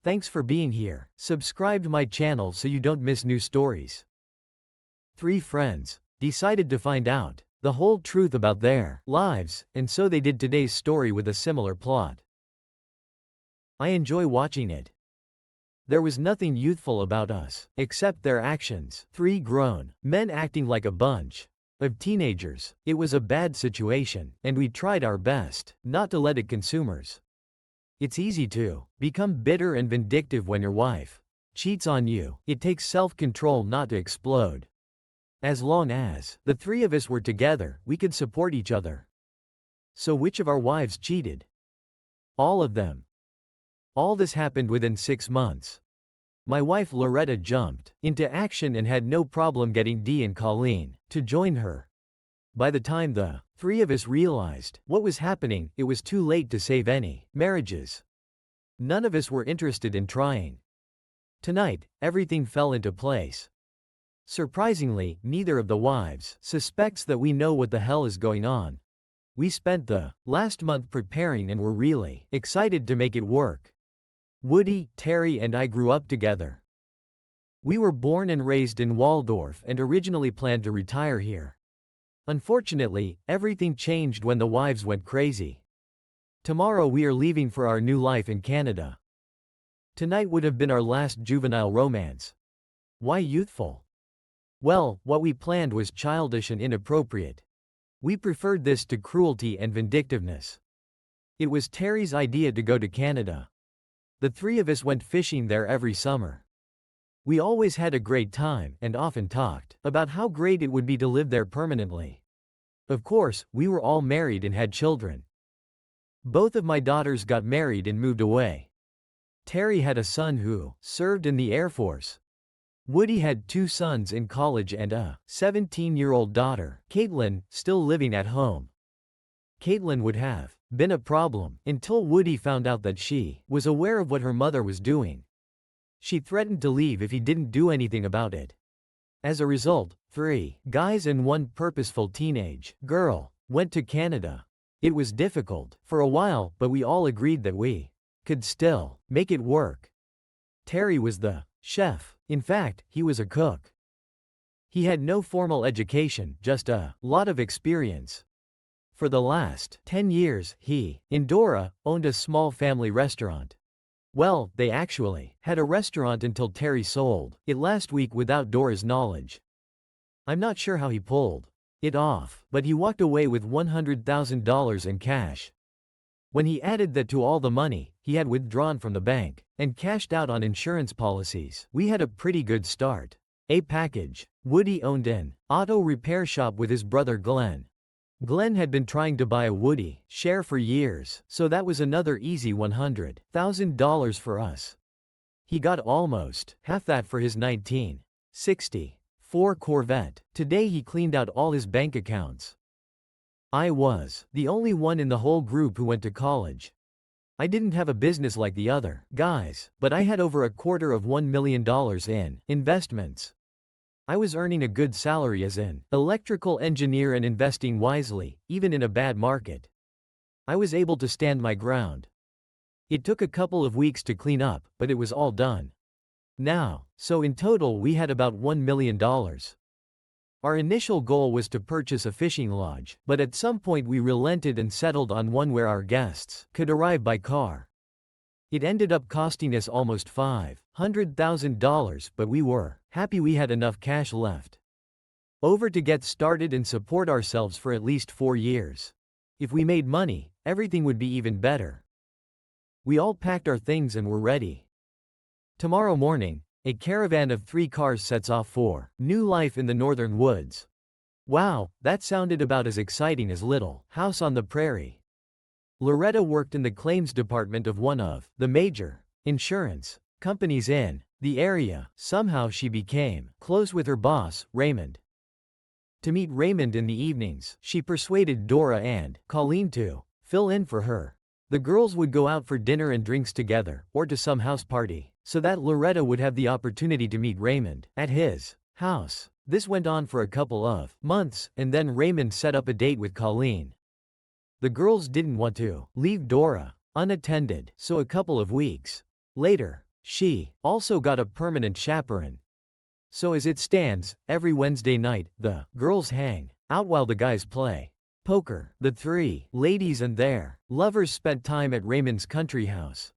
Thanks for being here. Subscribe to my channel so you don't miss new stories. Three friends decided to find out the whole truth about their lives, and so they did today's story with a similar plot. I enjoy watching it. There was nothing youthful about us, except their actions. Three grown men acting like a bunch of teenagers. It was a bad situation, and we tried our best not to let it consume us. It's easy to become bitter and vindictive when your wife cheats on you. It takes self-control not to explode. As long as the three of us were together, we could support each other. So which of our wives cheated? All of them. All this happened within 6 months. My wife Loretta jumped into action and had no problem getting Dee and Colleen to join her. By the time the three of us realized what was happening, it was too late to save any marriages. None of us were interested in trying. Tonight, everything fell into place. Surprisingly, neither of the wives suspects that we know what the hell is going on. We spent the last month preparing and were really excited to make it work. Woody, Terry, and I grew up together. We were born and raised in Waldorf and originally planned to retire here. Unfortunately, everything changed when the wives went crazy. Tomorrow we are leaving for our new life in Canada. Tonight would have been our last juvenile romance. Why youthful? Well, what we planned was childish and inappropriate. We preferred this to cruelty and vindictiveness. It was Terry's idea to go to Canada. The three of us went fishing there every summer. We always had a great time and often talked about how great it would be to live there permanently. Of course, we were all married and had children. Both of my daughters got married and moved away. Terry had a son who served in the Air Force. Woody had 2 sons in college and a 17-year-old daughter, Caitlin, still living at home. Caitlin would have been a problem until Woody found out that she was aware of what her mother was doing. She threatened to leave if he didn't do anything about it. As a result, 3 guys and 1 purposeful teenage girl went to Canada. It was difficult for a while, but we all agreed that we could still make it work. Terry was the chef. In fact, he was a cook. He had no formal education, just a lot of experience. For the last 10 years, he and Dora owned a small family restaurant. Well, they actually had a restaurant until Terry sold it last week without Dora's knowledge. I'm not sure how he pulled it off, but he walked away with $100,000 in cash. When he added that to all the money he had withdrawn from the bank and cashed out on insurance policies, we had a pretty good start. A package. Woody owned an auto repair shop with his brother Glenn. Glenn had been trying to buy a Woody share for years, so that was another easy $100,000 for us. He got almost half that for his 1964 Corvette. Today he cleaned out all his bank accounts. I was the only one in the whole group who went to college. I didn't have a business like the other guys, but I had over $250,000 in investments. I was earning a good salary as an electrical engineer and investing wisely, even in a bad market. I was able to stand my ground. It took a couple of weeks to clean up, but it was all done now, so in total we had about $1 million. Our initial goal was to purchase a fishing lodge, but at some point we relented and settled on one where our guests could arrive by car. It ended up costing us almost $500,000, but we were happy we had enough cash left over to get started and support ourselves for at least 4 years. If we made money, everything would be even better. We all packed our things and were ready. Tomorrow morning, a caravan of 3 cars sets off for new life in the northern woods. Wow, that sounded about as exciting as Little House on the Prairie. Loretta worked in the claims department of one of the major insurance companies in the area. Somehow she became close with her boss, Raymond. To meet Raymond in the evenings, she persuaded Dora and Colleen to fill in for her. The girls would go out for dinner and drinks together, or to some house party, so that Loretta would have the opportunity to meet Raymond at his house. This went on for a couple of months, and then Raymond set up a date with Colleen. The girls didn't want to leave Dora unattended, so a couple of weeks later, She also got a permanent chaperone. So as it stands, every Wednesday night, the girls hang out while the guys play poker. The three ladies and their lovers spent time at Raymond's country house.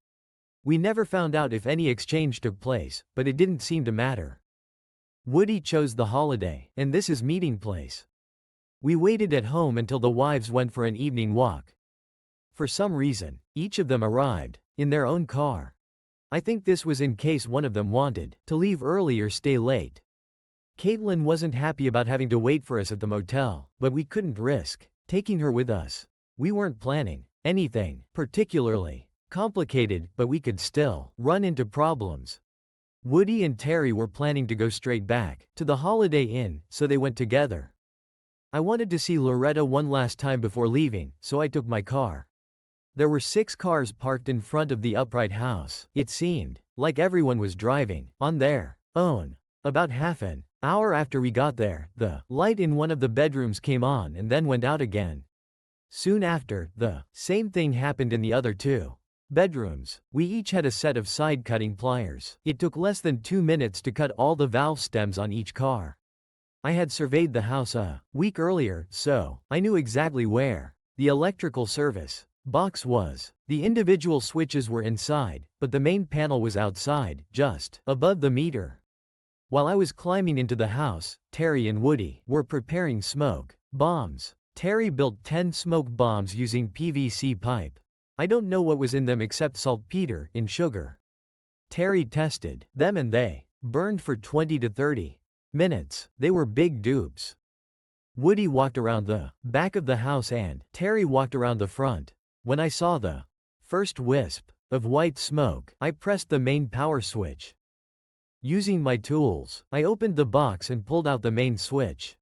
We never found out if any exchange took place, but it didn't seem to matter. Woody chose the holiday, and this is meeting place. We waited at home until the wives went for an evening walk. For some reason, each of them arrived in their own car. I think this was in case one of them wanted to leave early or stay late. Caitlin wasn't happy about having to wait for us at the motel, but we couldn't risk taking her with us. We weren't planning anything particularly complicated, but we could still run into problems. Woody and Terry were planning to go straight back to the Holiday Inn, so they went together. I wanted to see Loretta one last time before leaving, so I took my car. There were 6 cars parked in front of the upright house. It seemed like everyone was driving on their own. About half an hour after we got there, the light in one of the bedrooms came on and then went out again. Soon after, the same thing happened in the other 2 bedrooms. We each had a set of side-cutting pliers. It took less than 2 minutes to cut all the valve stems on each car. I had surveyed the house a week earlier, so I knew exactly where the electrical service box was. The individual switches were inside, but the main panel was outside, just above the meter. While I was climbing into the house, Terry and Woody were preparing smoke bombs. Terry built 10 smoke bombs using PVC pipe. I don't know what was in them except saltpeter and sugar. Terry tested them and they burned for 20 to 30 minutes. They were big dupes. Woody walked around the back of the house and Terry walked around the front. When I saw the first wisp of white smoke, I pressed the main power switch. Using my tools, I opened the box and pulled out the main switch.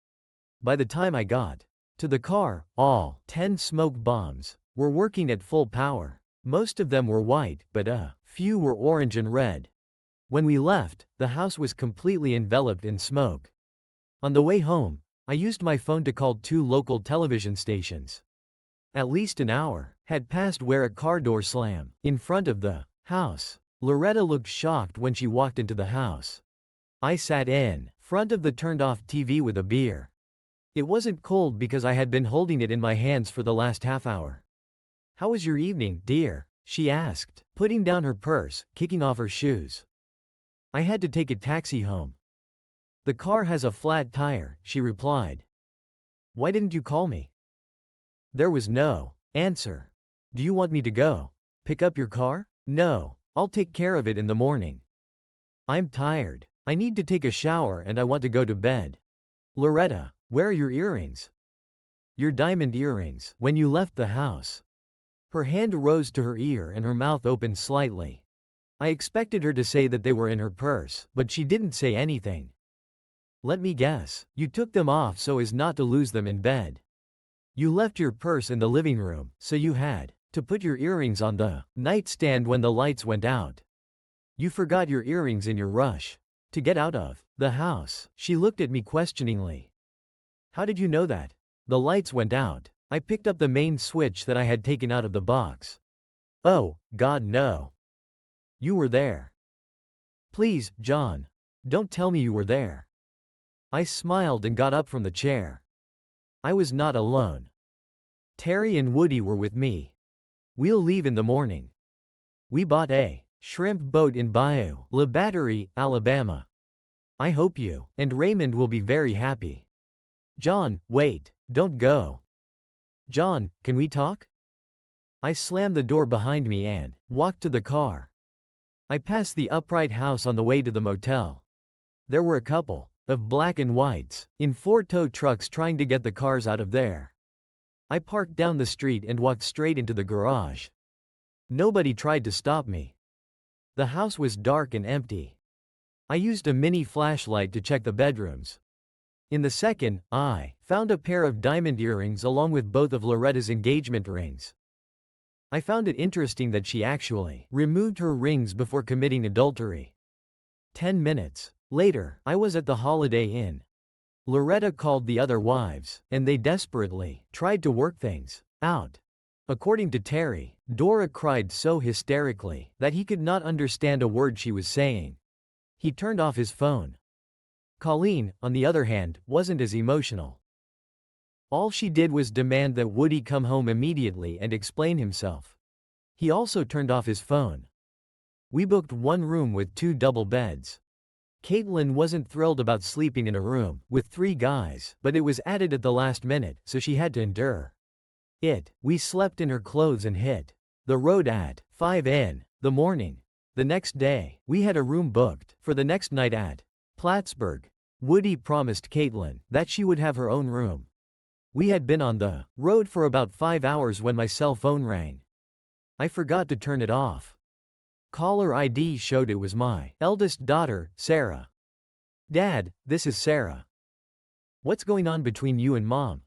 By the time I got to the car, all 10 smoke bombs were working at full power. Most of them were white, but a few were orange and red. When we left, the house was completely enveloped in smoke. On the way home, I used my phone to call 2 local television stations. At least an hour had passed where a car door slammed in front of the house. Loretta looked shocked when she walked into the house. I sat in front of the turned-off TV with a beer. It wasn't cold because I had been holding it in my hands for the last half hour. "How was your evening, dear?" she asked, putting down her purse, kicking off her shoes. "I had to take a taxi home." "The car has a flat tire," she replied. "Why didn't you call me?" There was no answer. "Do you want me to go pick up your car?" "No, I'll take care of it in the morning. I'm tired. I need to take a shower and I want to go to bed." "Loretta, where are your earrings?" "Your diamond earrings, when you left the house." Her hand rose to her ear and her mouth opened slightly. I expected her to say that they were in her purse, but she didn't say anything. "Let me guess, you took them off so as not to lose them in bed. You left your purse in the living room, so you had to put your earrings on the nightstand when the lights went out. You forgot your earrings in your rush to get out of the house." She looked at me questioningly. "How did you know that?" "The lights went out. I picked up the main switch that I had taken out of the box." "Oh, God, no. You were there." "Please, John. Don't tell me you were there." I smiled and got up from the chair. I was not alone. Terry and Woody were with me. "We'll leave in the morning. We bought a shrimp boat in Bayou La Battery, Alabama. I hope you and Raymond will be very happy." "John, wait, don't go." "John, can we talk?" I slammed the door behind me and walked to the car. I passed the upright house on the way to the motel. There were a couple of black and whites in 4 tow trucks trying to get the cars out of there. I parked down the street and walked straight into the garage. Nobody tried to stop me. The house was dark and empty. I used a mini flashlight to check the bedrooms. In the second, I found a pair of diamond earrings along with both of Loretta's engagement rings. I found it interesting that she actually removed her rings before committing adultery. 10 minutes later, I was at the Holiday Inn. Loretta called the other wives, and they desperately tried to work things out. According to Terry, Dora cried so hysterically that he could not understand a word she was saying. He turned off his phone. Colleen, on the other hand, wasn't as emotional. All she did was demand that Woody come home immediately and explain himself. He also turned off his phone. We booked one room with 2 double beds. Caitlin wasn't thrilled about sleeping in a room with 3 guys, but it was added at the last minute, so she had to endure it. We slept in her clothes and hit the road at 5 in the morning. The next day, we had a room booked for the next night at Plattsburgh. Woody promised Caitlin that she would have her own room. We had been on the road for about 5 hours when my cell phone rang. I forgot to turn it off. Caller ID showed it was my eldest daughter, Sarah. "Dad, this is Sarah. What's going on between you and Mom?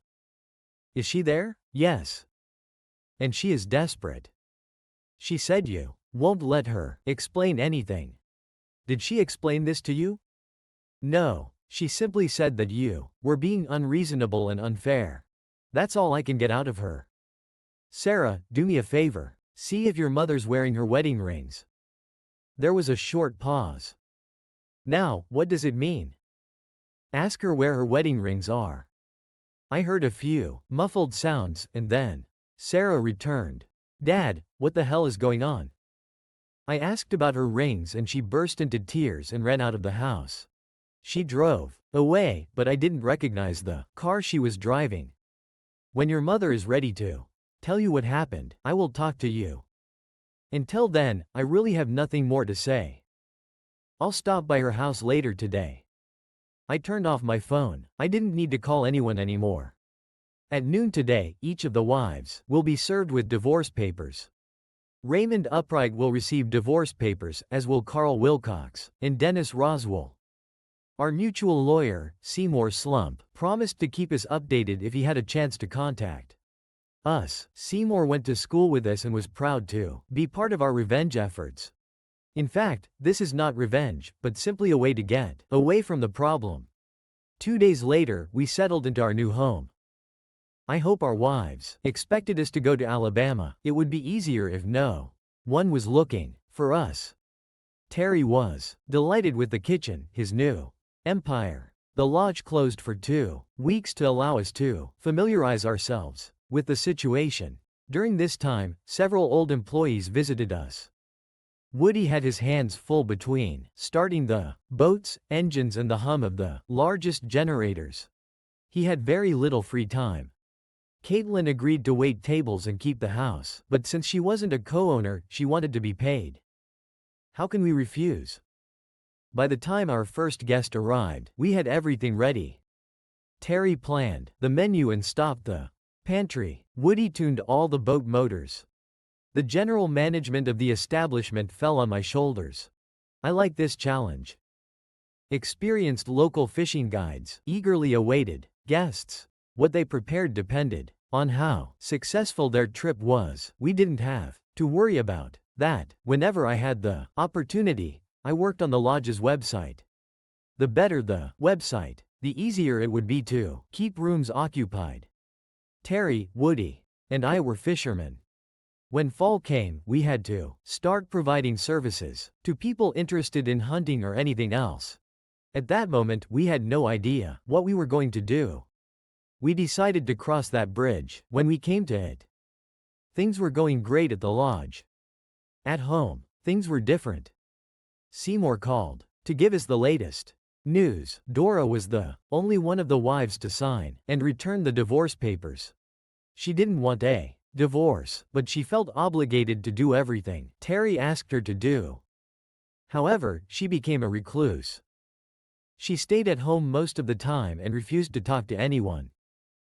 Is she there?" "Yes. And she is desperate. She said you won't let her explain anything." "Did she explain this to you?" "No, she simply said that you were being unreasonable and unfair. That's all I can get out of her." "Sarah, do me a favor. See if your mother's wearing her wedding rings." There was a short pause. "Now, what does it mean?" "Ask her where her wedding rings are." I heard a few muffled sounds, and then Sarah returned. "Dad, what the hell is going on?" I asked about her rings and she burst into tears and ran out of the house. She drove away, but I didn't recognize the car she was driving. "When your mother is ready to tell you what happened, I will talk to you. Until then, I really have nothing more to say. I'll stop by her house later today." I turned off my phone. I didn't need to call anyone anymore. At noon today, each of the wives will be served with divorce papers. Raymond Upright will receive divorce papers, as will Carl Wilcox and Dennis Roswell. Our mutual lawyer, Seymour Slump, promised to keep us updated if he had a chance to contact us. Seymour went to school with us and was proud to be part of our revenge efforts. In fact, this is not revenge, but simply a way to get away from the problem. 2 days later, we settled into our new home. I hope our wives expected us to go to Alabama. It would be easier if no one was looking for us. Terry was delighted with the kitchen, his new empire. The lodge closed for 2 weeks to allow us to familiarize ourselves with the situation. During this time, several old employees visited us. Woody had his hands full between starting the boats, engines, and the hum of the largest generators. He had very little free time. Caitlin agreed to wait tables and keep the house, but since she wasn't a co-owner, she wanted to be paid. How can we refuse? By the time our first guest arrived, we had everything ready. Terry planned the menu and stocked the pantry. Woody tuned all the boat motors. The general management of the establishment fell on my shoulders. I like this challenge. Experienced local fishing guides eagerly awaited guests. What they prepared depended on how successful their trip was. We didn't have to worry about that. Whenever I had the opportunity, I worked on the lodge's website. The better the website, the easier it would be to keep rooms occupied. Terry, Woody, and I were fishermen. When fall came, we had to start providing services to people interested in hunting or anything else. At that moment, we had no idea what we were going to do. We decided to cross that bridge when we came to it. Things were going great at the lodge. At home, things were different. Seymour called to give us the latest news. Dora was the only one of the wives to sign and return the divorce papers. She didn't want a divorce, but she felt obligated to do everything Terry asked her to do. However, she became a recluse. She stayed at home most of the time and refused to talk to anyone.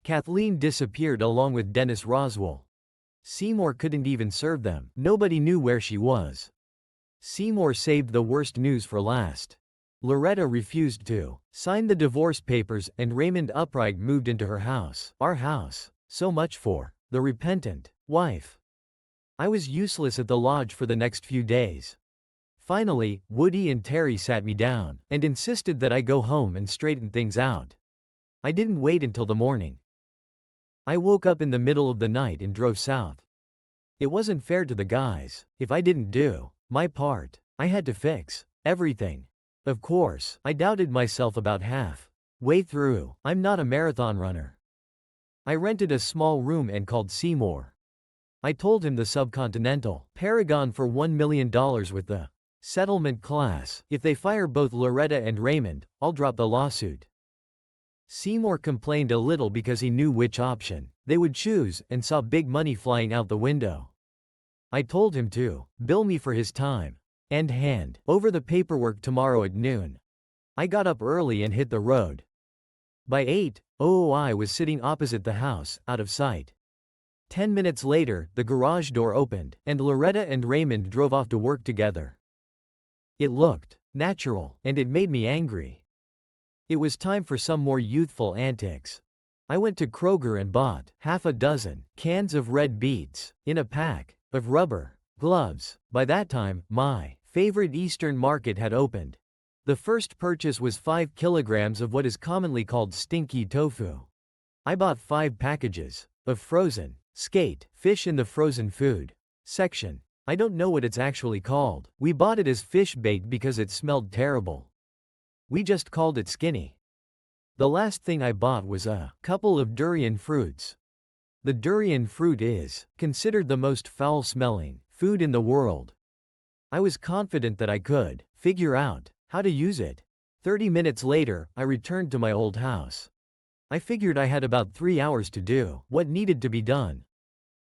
Kathleen disappeared along with Dennis Roswell. Seymour couldn't even serve them. Nobody knew where she was. Seymour saved the worst news for last. Loretta refused to sign the divorce papers and Raymond Upright moved into her house. Our house. So much for the repentant wife. I was useless at the lodge for the next few days. Finally, Woody and Terry sat me down and insisted that I go home and straighten things out. I didn't wait until the morning. I woke up in the middle of the night and drove south. It wasn't fair to the guys. If I didn't do my part, I had to fix everything. Of course, I doubted myself about half way through. I'm not a marathon runner. I rented a small room and called Seymour. I told him the subcontinental Paragon for $1 million with the settlement class. If they fire both Loretta and Raymond, I'll drop the lawsuit. Seymour complained a little because he knew which option they would choose and saw big money flying out the window. I told him to bill me for his time and hand over the paperwork tomorrow at noon. I got up early and hit the road. By 8:00 I was sitting opposite the house, out of sight. 10 minutes later, the garage door opened, and Loretta and Raymond drove off to work together. It looked natural, and it made me angry. It was time for some more youthful antics. I went to Kroger and bought half a dozen cans of red beets in a pack of rubber gloves. By that time, my favorite Eastern market had opened. The first purchase was 5 kilograms of what is commonly called stinky tofu. I bought 5 packages of frozen skate fish in the frozen food section. I don't know what it's actually called. We bought it as fish bait because it smelled terrible. We just called it skinny. The last thing I bought was a couple of durian fruits. The durian fruit is considered the most foul-smelling food in the world. I was confident that I could figure out how to use it. 30 minutes later, I returned to my old house. I figured I had about 3 hours to do what needed to be done.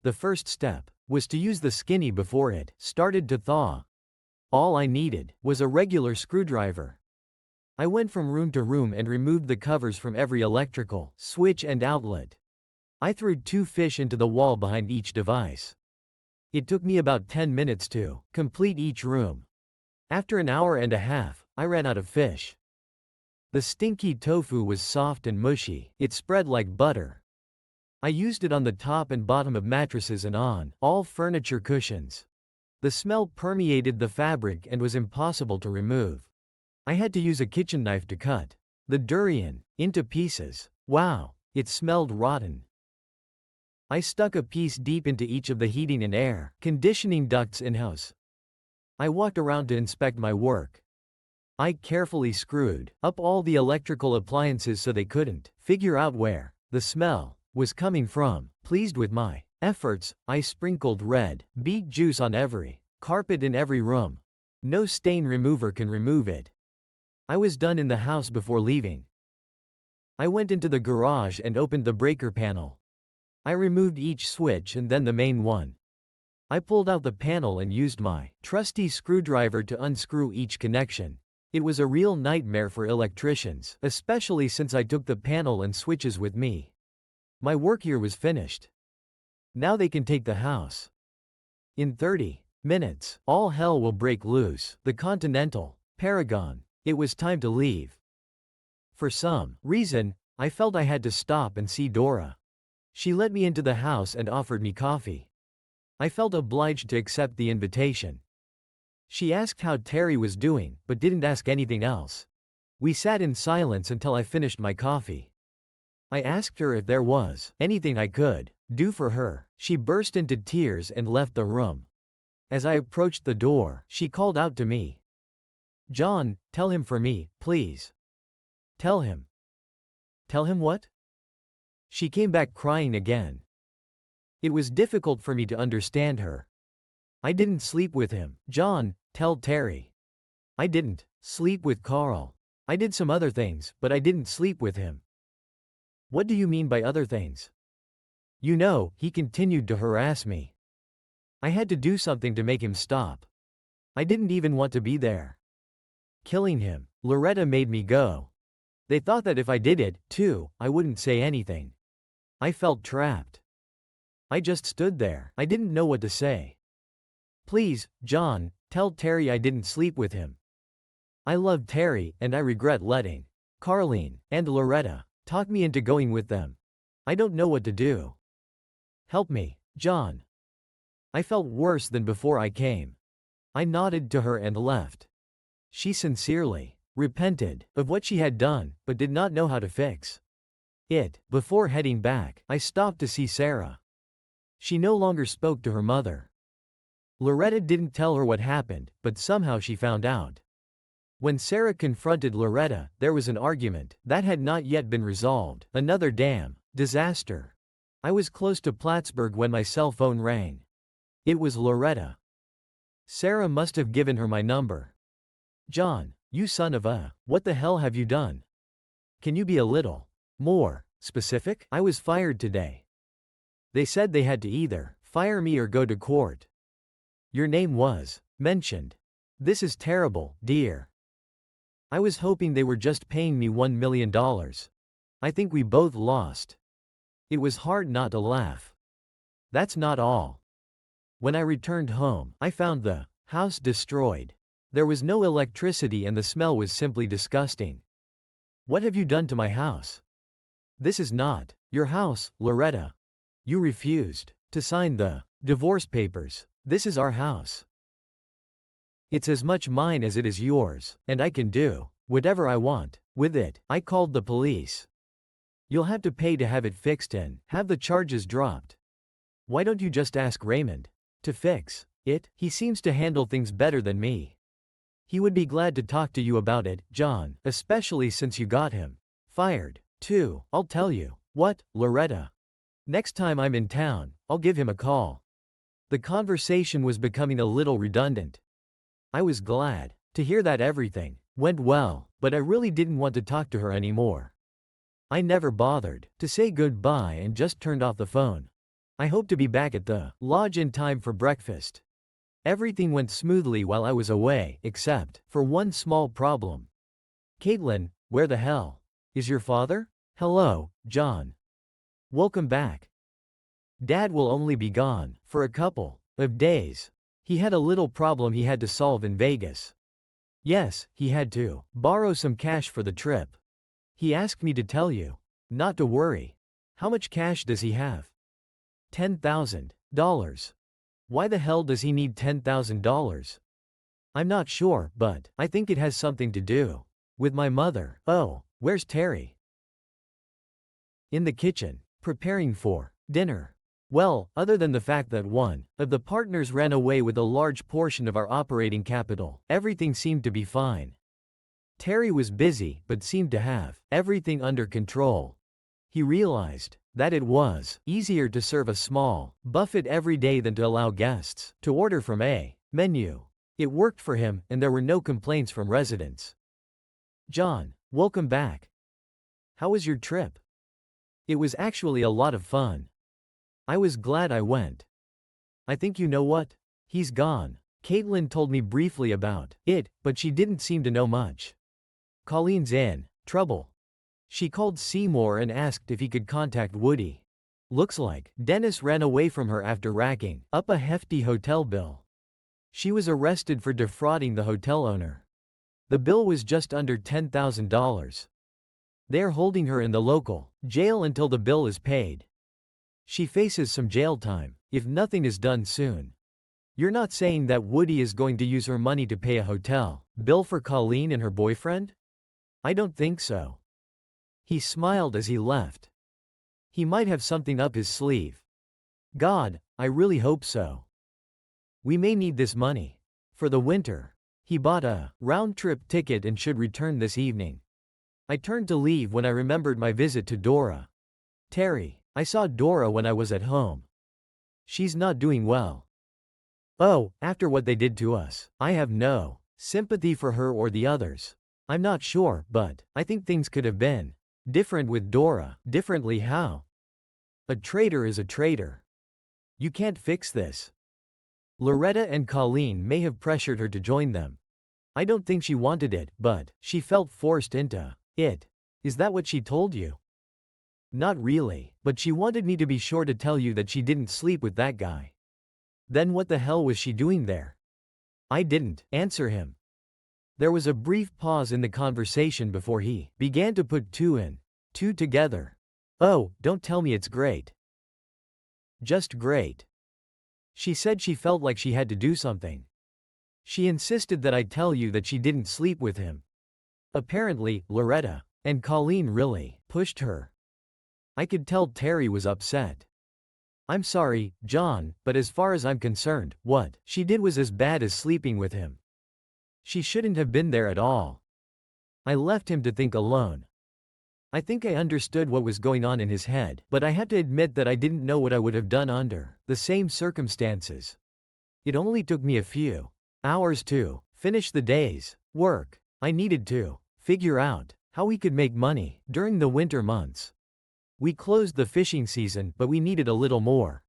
The first step was to use the skinny before it started to thaw. All I needed was a regular screwdriver. I went from room to room and removed the covers from every electrical switch and outlet. I threw 2 fish into the wall behind each device. It took me about 10 minutes to complete each room. After an hour and a half, I ran out of fish. The stinky tofu was soft and mushy. It spread like butter. I used it on the top and bottom of mattresses and on all furniture cushions. The smell permeated the fabric and was impossible to remove. I had to use a kitchen knife to cut the durian into pieces. Wow, it smelled rotten. I stuck a piece deep into each of the heating and air conditioning ducts in-house. I walked around to inspect my work. I carefully screwed up all the electrical appliances so they couldn't figure out where the smell was coming from. Pleased with my efforts, I sprinkled red beet juice on every carpet in every room. No stain remover can remove it. I was done in the house before leaving. I went into the garage and opened the breaker panel. I removed each switch and then the main one. I pulled out the panel and used my trusty screwdriver to unscrew each connection. It was a real nightmare for electricians, especially since I took the panel and switches with me. My work here was finished. Now they can take the house. In 30 minutes, all hell will break loose. The Continental Paragon. It was time to leave. For some reason, I felt I had to stop and see Dora. She let me into the house and offered me coffee. I felt obliged to accept the invitation. She asked how Terry was doing, but didn't ask anything else. We sat in silence until I finished my coffee. I asked her if there was anything I could do for her. She burst into tears and left the room. As I approached the door, she called out to me, "John, tell him for me, please." "Tell him." "Tell him what?" She came back crying again. It was difficult for me to understand her. "I didn't sleep with him. John, tell Terry." "I didn't sleep with Carl. I did some other things, but I didn't sleep with him." "What do you mean by other things?" "You know, he continued to harass me. I had to do something to make him stop. I didn't even want to be there. Killing him. Loretta made me go. They thought that if I did it, too, I wouldn't say anything. I felt trapped. I just stood there. I didn't know what to say. Please, John, tell Terry I didn't sleep with him. I love Terry, and I regret letting Carlene and Loretta talk me into going with them. I don't know what to do. Help me, John." I felt worse than before I came. I nodded to her and left. She sincerely repented of what she had done, but did not know how to fix it. Before heading back, I stopped to see Sarah. She no longer spoke to her mother. Loretta didn't tell her what happened, but somehow she found out. When Sarah confronted Loretta, there was an argument that had not yet been resolved. Another damn disaster. I was close to Plattsburgh when my cell phone rang. It was Loretta. Sarah must have given her my number. John, you son of a, what the hell have you done? Can you be a little more specific? I was fired today. They said they had to either fire me or go to court. Your name was mentioned. This is terrible, dear. I was hoping they were just paying me $1 million. I think we both lost. It was hard not to laugh. That's not all. When I returned home, I found the house destroyed. There was no electricity and the smell was simply disgusting. What have you done to my house? This is not your house, Loretta. You refused to sign the divorce papers. This is our house. It's as much mine as it is yours, and I can do whatever I want with it. I called the police. You'll have to pay to have it fixed and have the charges dropped. Why don't you just ask Raymond to fix it? He seems to handle things better than me. He would be glad to talk to you about it, John, especially since you got him fired, too. I'll tell you what, Loretta. Next time I'm in town, I'll give him a call. The conversation was becoming a little redundant. I was glad to hear that everything went well, but I really didn't want to talk to her anymore. I never bothered to say goodbye and just turned off the phone. I hope to be back at the lodge in time for breakfast. Everything went smoothly while I was away, except for one small problem. Caitlin, where the hell is your father? Hello, John. Welcome back. Dad will only be gone for a couple of days. He had a little problem he had to solve in Vegas. Yes, he had to borrow some cash for the trip. He asked me to tell you not to worry. How much cash does he have? $10,000. Why the hell does he need $10,000? I'm not sure, but I think it has something to do with my mother. Oh, where's Terry? In the kitchen, preparing for dinner. Well, other than the fact that one of the partners ran away with a large portion of our operating capital, everything seemed to be fine. Terry was busy but seemed to have everything under control. He realized that it was easier to serve a small buffet every day than to allow guests to order from a menu. It worked for him, and there were no complaints from residents. John, welcome back. How was your trip? It was actually a lot of fun. I was glad I went. I think you know what? He's gone. Caitlin told me briefly about it, but she didn't seem to know much. Colleen's in trouble. She called Seymour and asked if he could contact Woody. Looks like Dennis ran away from her after racking up a hefty hotel bill. She was arrested for defrauding the hotel owner. The bill was just under $10,000. They're holding her in the local jail until the bill is paid. She faces some jail time if nothing is done soon. You're not saying that Woody is going to use her money to pay a hotel bill for Colleen and her boyfriend? I don't think so. He smiled as he left. He might have something up his sleeve. God, I really hope so. We may need this money for the winter. He bought a round-trip ticket and should return this evening. I turned to leave when I remembered my visit to Dora. Terry, I saw Dora when I was at home. She's not doing well. Oh, after what they did to us, I have no sympathy for her or the others. I'm not sure, but I think things could have been different with Dora. Differently how? A traitor is a traitor. You can't fix this. Loretta and Colleen may have pressured her to join them. I don't think she wanted it, but she felt forced into it. Is that what she told you? Not really, but she wanted me to be sure to tell you that she didn't sleep with that guy. Then what the hell was she doing there? I didn't answer him. There was a brief pause in the conversation before he began to put two and two together. Oh, don't tell me it's great. Just great. She said she felt like she had to do something. She insisted that I tell you that she didn't sleep with him. Apparently, Loretta and Colleen really pushed her. I could tell Terry was upset. I'm sorry, John, but as far as I'm concerned, what she did was as bad as sleeping with him. She shouldn't have been there at all. I left him to think alone. I think I understood what was going on in his head, but I had to admit that I didn't know what I would have done under the same circumstances. It only took me a few hours to finish the day's work. I needed to figure out how we could make money during the winter months. We closed the fishing season, but we needed a little more.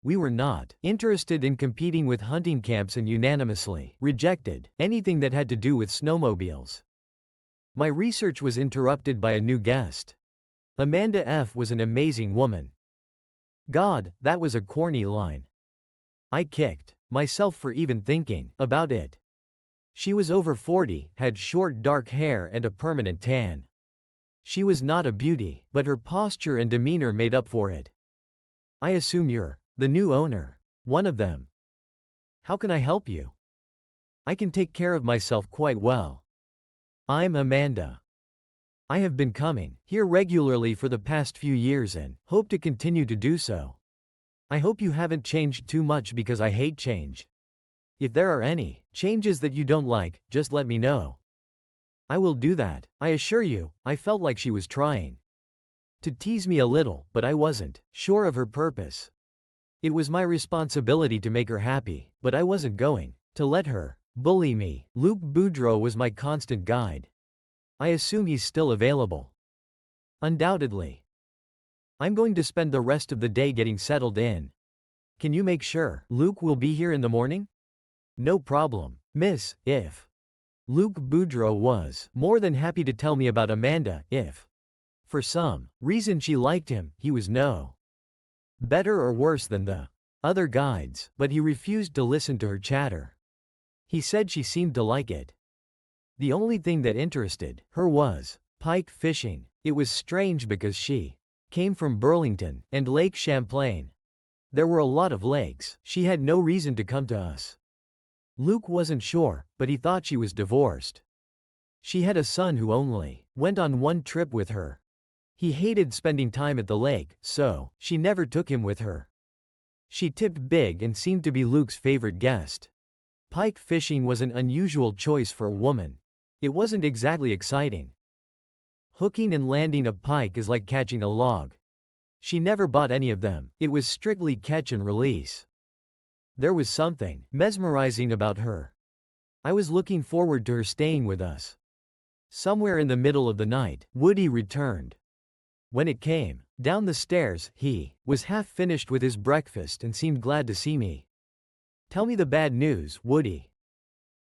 We were not interested in competing with hunting camps and unanimously rejected anything that had to do with snowmobiles. My research was interrupted by a new guest. Amanda F. was an amazing woman. God, that was a corny line. I kicked myself for even thinking about it. She was over 40, had short dark hair and a permanent tan. She was not a beauty, but her posture and demeanor made up for it. I assume you're the new owner. One of them. How can I help you? I can take care of myself quite well. I'm Amanda. I have been coming here regularly for the past few years and hope to continue to do so. I hope you haven't changed too much because I hate change. If there are any changes that you don't like, just let me know. I will do that, I assure you. I felt like she was trying to tease me a little, but I wasn't sure of her purpose. It was my responsibility to make her happy, but I wasn't going to let her bully me. Luke Boudreau was my constant guide. I assume he's still available. Undoubtedly. I'm going to spend the rest of the day getting settled in. Can you make sure Luke will be here in the morning? No problem, miss. If Luke Boudreau was more than happy to tell me about Amanda. If for some reason she liked him, he was no better or worse than the other guides, but he refused to listen to her chatter. He said she seemed to like it. The only thing that interested her was pike fishing. It was strange because she came from Burlington and Lake Champlain. There were a lot of lakes. She had no reason to come to us. Luke wasn't sure, but he thought she was divorced. She had a son who only went on one trip with her. He hated spending time at the lake, so she never took him with her. She tipped big and seemed to be Luke's favorite guest. Pike fishing was an unusual choice for a woman. It wasn't exactly exciting. Hooking and landing a pike is like catching a log. She never bought any of them. It was strictly catch and release. There was something mesmerizing about her. I was looking forward to her staying with us. Somewhere in the middle of the night, Woody returned. When it came down the stairs, he was half finished with his breakfast and seemed glad to see me. Tell me the bad news, Woody.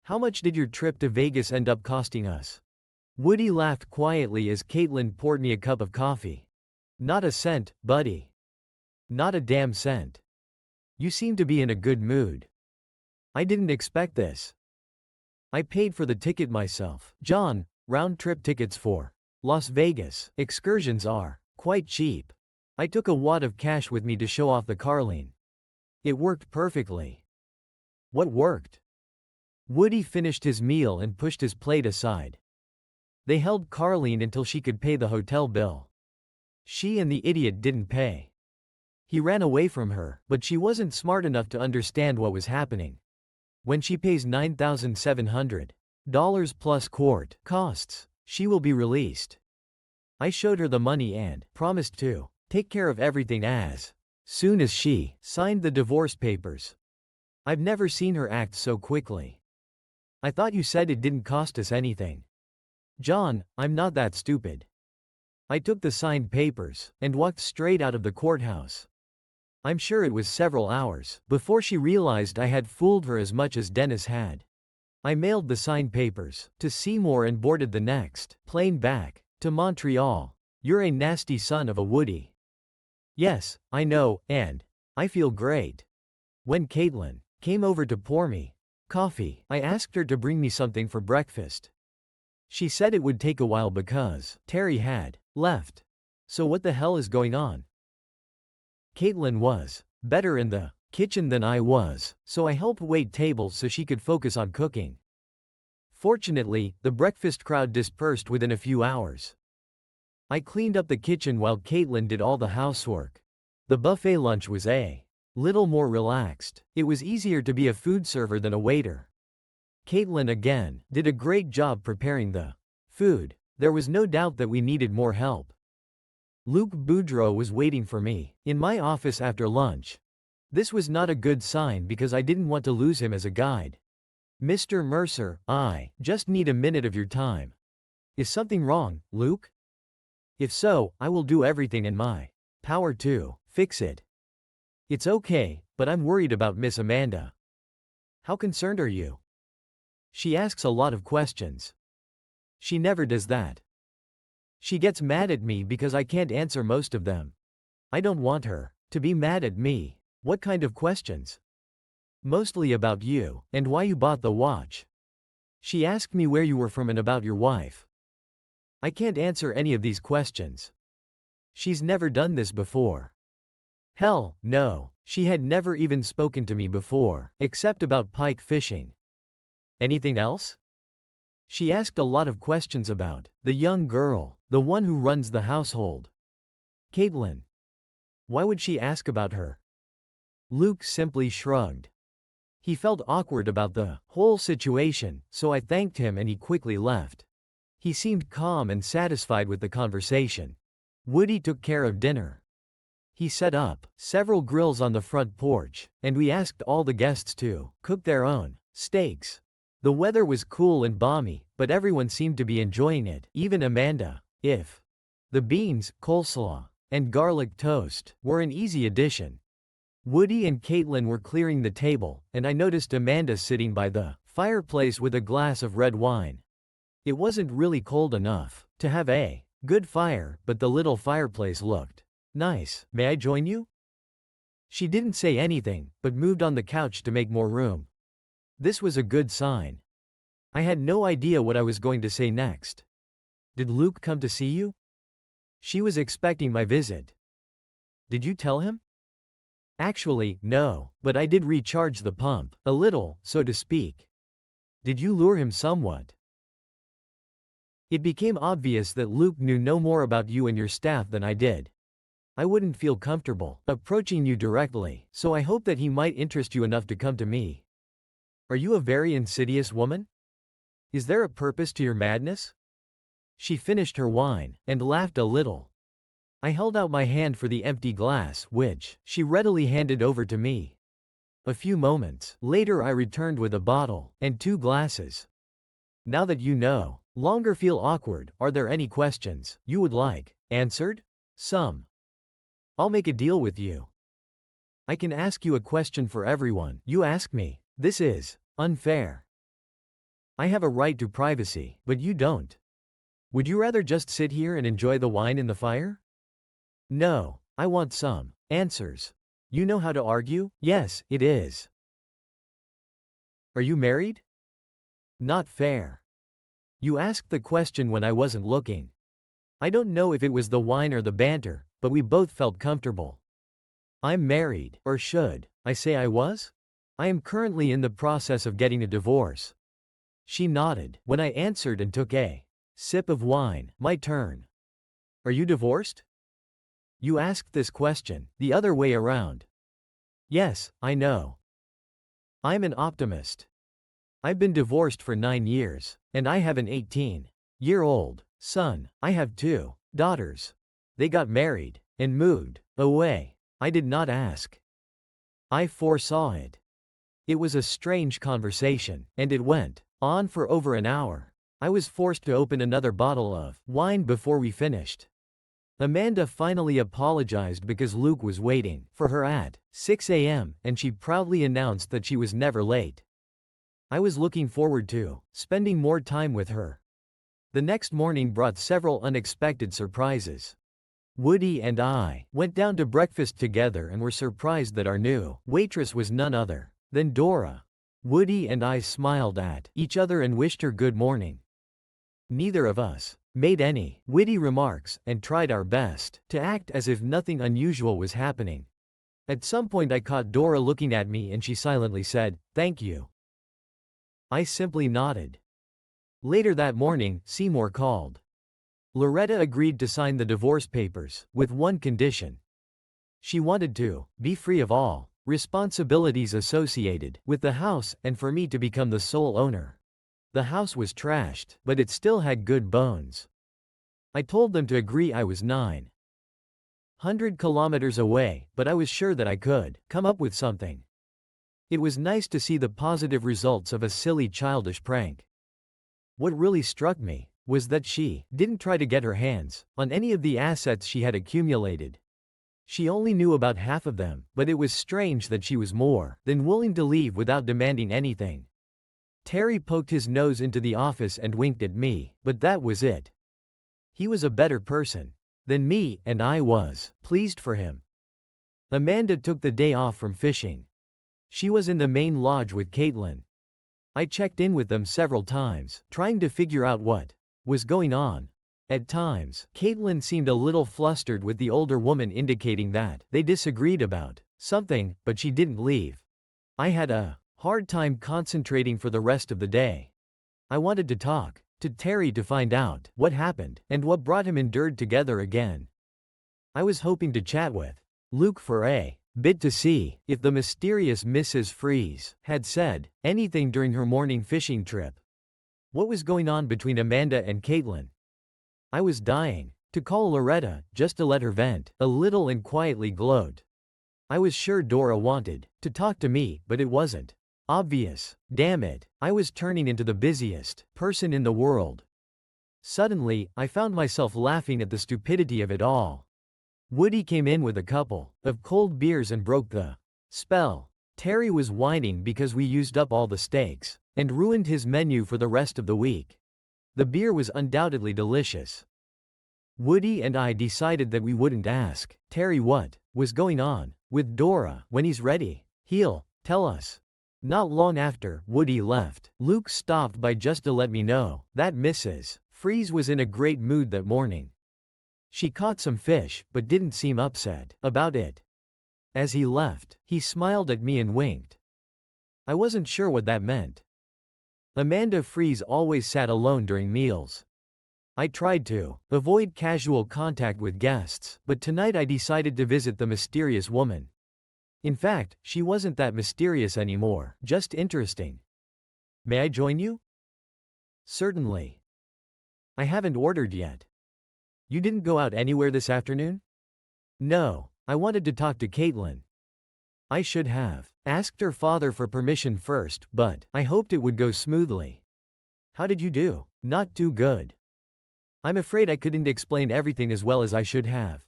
How much did your trip to Vegas end up costing us? Woody laughed quietly as Caitlin poured me a cup of coffee. Not a cent, buddy. Not a damn cent. You seem to be in a good mood. I didn't expect this. I paid for the ticket myself. John, round-trip tickets for Las Vegas excursions are quite cheap. I took a wad of cash with me to show off the Carlene. It worked perfectly. What worked? Woody finished his meal and pushed his plate aside. They held Carlene until she could pay the hotel bill. She and the idiot didn't pay. He ran away from her, but she wasn't smart enough to understand what was happening. When she pays $9,700 plus court costs, she will be released. I showed her the money and promised to take care of everything as soon as she signed the divorce papers. I've never seen her act so quickly. I thought you said it didn't cost us anything. John, I'm not that stupid. I took the signed papers and walked straight out of the courthouse. I'm sure it was several hours before she realized I had fooled her as much as Dennis had. I mailed the signed papers to Seymour and boarded the next plane back to Montreal. You're a nasty son of a Woody. Yes, I know, and I feel great. When Caitlin came over to pour me coffee, I asked her to bring me something for breakfast. She said it would take a while because Terry had left. So what the hell is going on? Caitlin was better in the kitchen than I was, so I helped wait tables so she could focus on cooking. Fortunately, the breakfast crowd dispersed within a few hours. I cleaned up the kitchen while Caitlin did all the housework. The buffet lunch was a little more relaxed. It was easier to be a food server than a waiter. Caitlin again did a great job preparing the food. There was no doubt that we needed more help. Luke Boudreau was waiting for me in my office after lunch. This was not a good sign because I didn't want to lose him as a guide. "Mr. Mercer, I just need a minute of your time." "Is something wrong, Luke?" "If so, I will do everything in my power to fix it." "It's okay, but I'm worried about Miss Amanda." "How concerned are you?" "She asks a lot of questions." "She never does that. She gets mad at me because I can't answer most of them." "I don't want her to be mad at me." "What kind of questions?" "Mostly about you, and why you bought the watch. She asked me where you were from and about your wife." "I can't answer any of these questions." "She's never done this before." "Hell, no. She had never even spoken to me before, except about pike fishing." "Anything else?" "She asked a lot of questions about the young girl, the one who runs the household." "Caitlin. Why would she ask about her?" Luke simply shrugged. He felt awkward about the whole situation, so I thanked him and he quickly left. He seemed calm and satisfied with the conversation. Woody took care of dinner. He set up several grills on the front porch, and we asked all the guests to cook their own steaks. The weather was cool and balmy, but everyone seemed to be enjoying it, even Amanda. If the beans, coleslaw, and garlic toast were an easy addition. Woody and Caitlin were clearing the table, and I noticed Amanda sitting by the fireplace with a glass of red wine. It wasn't really cold enough to have a good fire, but the little fireplace looked nice. "May I join you?" She didn't say anything, but moved on the couch to make more room. This was a good sign. I had no idea what I was going to say next. "Did Luke come to see you?" She was expecting my visit. "Did you tell him?" "Actually, no, but I did recharge the pump, a little, so to speak." "Did you lure him somewhat?" It became obvious that Luke knew no more about you and your staff than I did. I wouldn't feel comfortable approaching you directly, so I hoped that he might interest you enough to come to me. "Are you a very insidious woman? Is there a purpose to your madness?" She finished her wine, and laughed a little. I held out my hand for the empty glass, which she readily handed over to me. A few moments later I returned with a bottle, and 2 glasses. "Now that you no longer feel awkward, are there any questions you would like answered?" "Some." "I'll make a deal with you. I can ask you a question for everyone you ask me. This is unfair. I have a right to privacy, but you don't. Would you rather just sit here and enjoy the wine in the fire?" "No, I want some answers. You know how to argue?" "Yes, it is." "Are you married?" "Not fair. You asked the question when I wasn't looking." I don't know if it was the wine or the banter, but we both felt comfortable. "I'm married, or should I say I was? I am currently in the process of getting a divorce." She nodded when I answered and took a sip of wine. My turn. "Are you divorced?" "You asked this question the other way around." "Yes, I know. I'm an optimist. I've been divorced for 9 years, and I have an 18-year-old son. I have 2 daughters. They got married and moved away. I did not ask. I foresaw it." It was a strange conversation, and it went on for over an hour. I was forced to open another bottle of wine before we finished. Amanda finally apologized because Luke was waiting for her at 6 a.m., and she proudly announced that she was never late. I was looking forward to spending more time with her. The next morning brought several unexpected surprises. Woody and I went down to breakfast together and were surprised that our new waitress was none other than Dora. Woody and I smiled at each other and wished her good morning. Neither of us made any witty remarks, and tried our best to act as if nothing unusual was happening. At some point I caught Dora looking at me and she silently said, "Thank you." I simply nodded. Later that morning, Seymour called. Loretta agreed to sign the divorce papers, with one condition. She wanted to be free of all responsibilities associated with the house and for me to become the sole owner. The house was trashed, but it still had good bones. I told them to agree. I was 900 kilometers away, but I was sure that I could come up with something. It was nice to see the positive results of a silly childish prank. What really struck me was that she didn't try to get her hands on any of the assets she had accumulated. She only knew about half of them, but it was strange that she was more than willing to leave without demanding anything. Terry poked his nose into the office and winked at me, but that was it. He was a better person than me, and I was pleased for him. Amanda took the day off from fishing. She was in the main lodge with Caitlin. I checked in with them several times, trying to figure out what was going on. At times, Caitlin seemed a little flustered with the older woman, indicating that they disagreed about something, but she didn't leave. I had a hard time concentrating for the rest of the day. I wanted to talk to Terry to find out what happened and what brought him and Dird together again. I was hoping to chat with Luke for a bit to see if the mysterious Mrs. Freeze had said anything during her morning fishing trip. What was going on between Amanda and Caitlin? I was dying to call Loretta just to let her vent a little and quietly gloat. I was sure Dora wanted to talk to me, but it wasn't obvious. Damn it, I was turning into the busiest person in the world. Suddenly, I found myself laughing at the stupidity of it all. Woody came in with a couple of cold beers and broke the spell. Terry was whining because we used up all the steaks and ruined his menu for the rest of the week. The beer was undoubtedly delicious. Woody and I decided that we wouldn't ask Terry what was going on with Dora. When he's ready, he'll tell us. Not long after Woody left, Luke stopped by just to let me know that Mrs. Freeze was in a great mood that morning. She caught some fish, but didn't seem upset about it. As he left, he smiled at me and winked. I wasn't sure what that meant. Amanda Freeze always sat alone during meals. I tried to avoid casual contact with guests, but tonight I decided to visit the mysterious woman. In fact, she wasn't that mysterious anymore, just interesting. May I join you? Certainly. I haven't ordered yet. You didn't go out anywhere this afternoon? No, I wanted to talk to Caitlin. I should have asked her father for permission first, but I hoped it would go smoothly. How did you do? Not too good. I'm afraid I couldn't explain everything as well as I should have.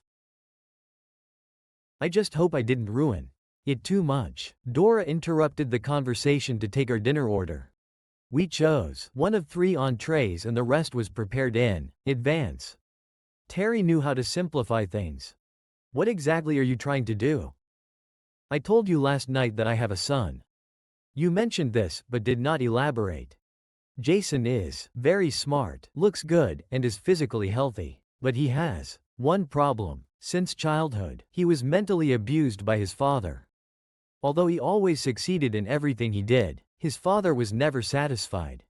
I just hope I didn't ruin it too much. Dora interrupted the conversation to take our dinner order. We chose one of 3 entrees and the rest was prepared in advance. Terry knew how to simplify things. What exactly are you trying to do? I told you last night that I have a son. You mentioned this, but did not elaborate. Jason is very smart, looks good, and is physically healthy. But he has one problem. Since childhood, he was mentally abused by his father. Although he always succeeded in everything he did, his father was never satisfied.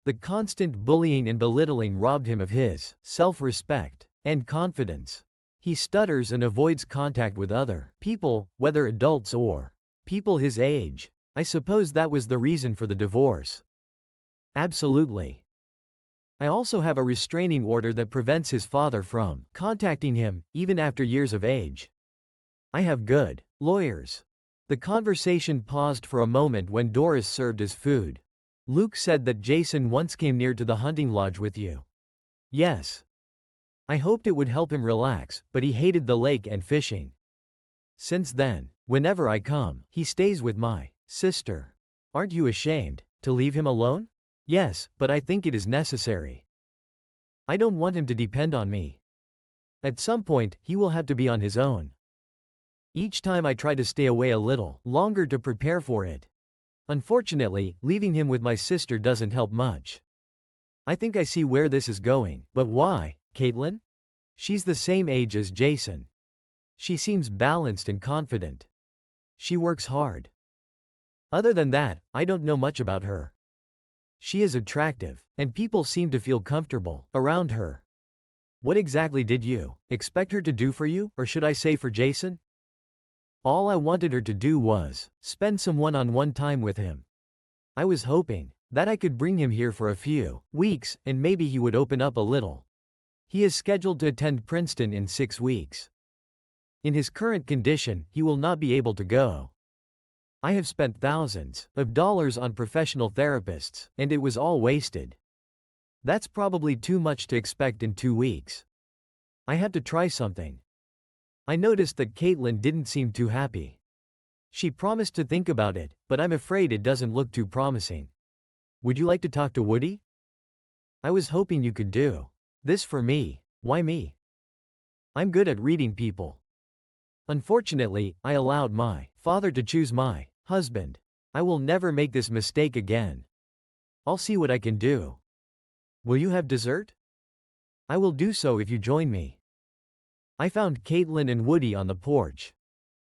The constant bullying and belittling robbed him of his self-respect and confidence. He stutters and avoids contact with other people, whether adults or people his age. I suppose that was the reason for the divorce. Absolutely. I also have a restraining order that prevents his father from contacting him, even after years of age. I have good lawyers. The conversation paused for a moment when Doris served his food. Luke said that Jason once came near to the hunting lodge with you. Yes. I hoped it would help him relax, but he hated the lake and fishing. Since then, whenever I come, he stays with my sister. Aren't you ashamed to leave him alone? Yes, but I think it is necessary. I don't want him to depend on me. At some point, he will have to be on his own. Each time I try to stay away a little longer to prepare for it. Unfortunately, leaving him with my sister doesn't help much. I think I see where this is going, but why, Caitlin? She's the same age as Jason. She seems balanced and confident. She works hard. Other than that, I don't know much about her. She is attractive, and people seem to feel comfortable around her. What exactly did you expect her to do for you, or should I say for Jason? All I wanted her to do was spend some one-on-one time with him. I was hoping that I could bring him here for a few weeks and maybe he would open up a little. He is scheduled to attend Princeton in 6 weeks. In his current condition, he will not be able to go. I have spent thousands of dollars on professional therapists, and it was all wasted. That's probably too much to expect in 2 weeks. I had to try something. I noticed that Caitlin didn't seem too happy. She promised to think about it, but I'm afraid it doesn't look too promising. Would you like to talk to Woody? I was hoping you could do this for me. Why me? I'm good at reading people. Unfortunately, I allowed my father to choose my husband. I will never make this mistake again. I'll see what I can do. Will you have dessert? I will do so if you join me. I found Caitlin and Woody on the porch.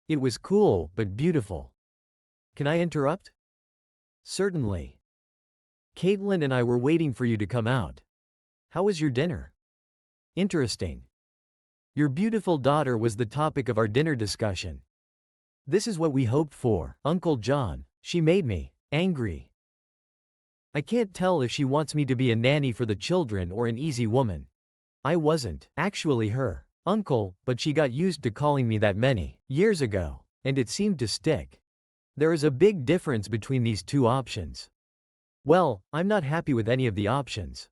It was cool but beautiful. Can I interrupt? Certainly. Caitlin and I were waiting for you to come out. How was your dinner? Interesting. Your beautiful daughter was the topic of our dinner discussion. This is what we hoped for, Uncle John. She made me angry. I can't tell if she wants me to be a nanny for the children or an easy woman. I wasn't actually her uncle, but she got used to calling me that many years ago, and it seemed to stick. There is a big difference between these two options. Well, I'm not happy with any of the options.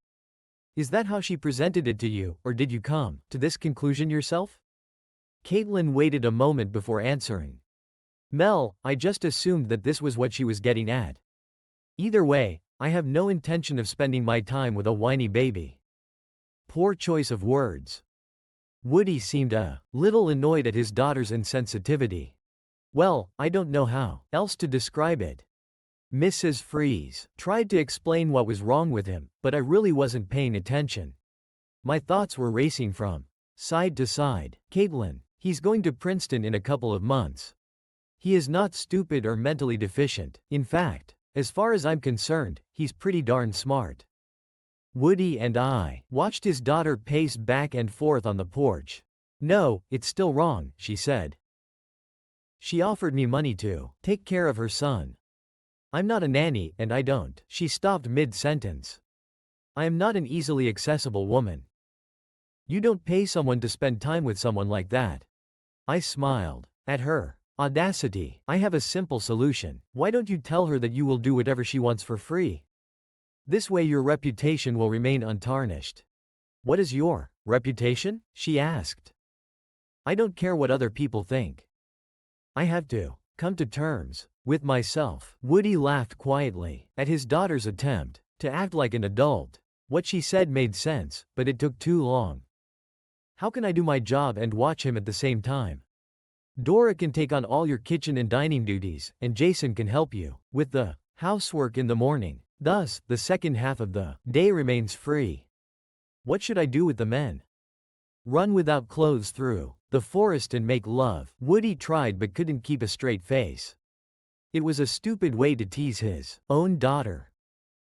Is that how she presented it to you, or did you come to this conclusion yourself? Caitlin waited a moment before answering. Mel, I just assumed that this was what she was getting at. Either way, I have no intention of spending my time with a whiny baby. Poor choice of words. Woody seemed a little annoyed at his daughter's insensitivity. Well, I don't know how else to describe it. Mrs. Freeze tried to explain what was wrong with him, but I really wasn't paying attention. My thoughts were racing from side to side. Caitlin, he's going to Princeton in a couple of months. He is not stupid or mentally deficient. In fact, as far as I'm concerned, he's pretty darn smart. Woody and I watched his daughter pace back and forth on the porch. No, it's still wrong, she said. She offered me money to take care of her son. I'm not a nanny, and I don't. She stopped mid-sentence. I am not an easily accessible woman. You don't pay someone to spend time with someone like that. I smiled at her audacity. I have a simple solution. Why don't you tell her that you will do whatever she wants for free? This way your reputation will remain untarnished. What is your reputation? She asked. I don't care what other people think. I have to come to terms with myself. Woody laughed quietly at his daughter's attempt to act like an adult. What she said made sense, but it took too long. How can I do my job and watch him at the same time? Dora can take on all your kitchen and dining duties, and Jason can help you with the housework in the morning. Thus, the second half of the day remains free. What should I do with the men? Run without clothes through the forest and make love. Woody tried but couldn't keep a straight face. It was a stupid way to tease his own daughter.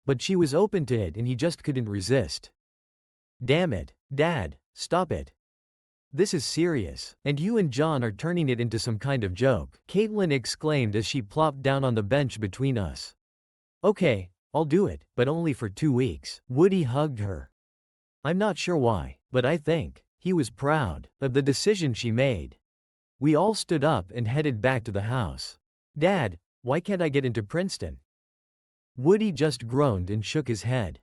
But she was open to it and he just couldn't resist. Damn it, Dad, stop it. This is serious, and you and John are turning it into some kind of joke, Caitlin exclaimed as she plopped down on the bench between us. Okay, I'll do it, but only for 2 weeks. Woody hugged her. I'm not sure why, but I think he was proud of the decision she made. We all stood up and headed back to the house. Dad, why can't I get into Princeton? Woody just groaned and shook his head.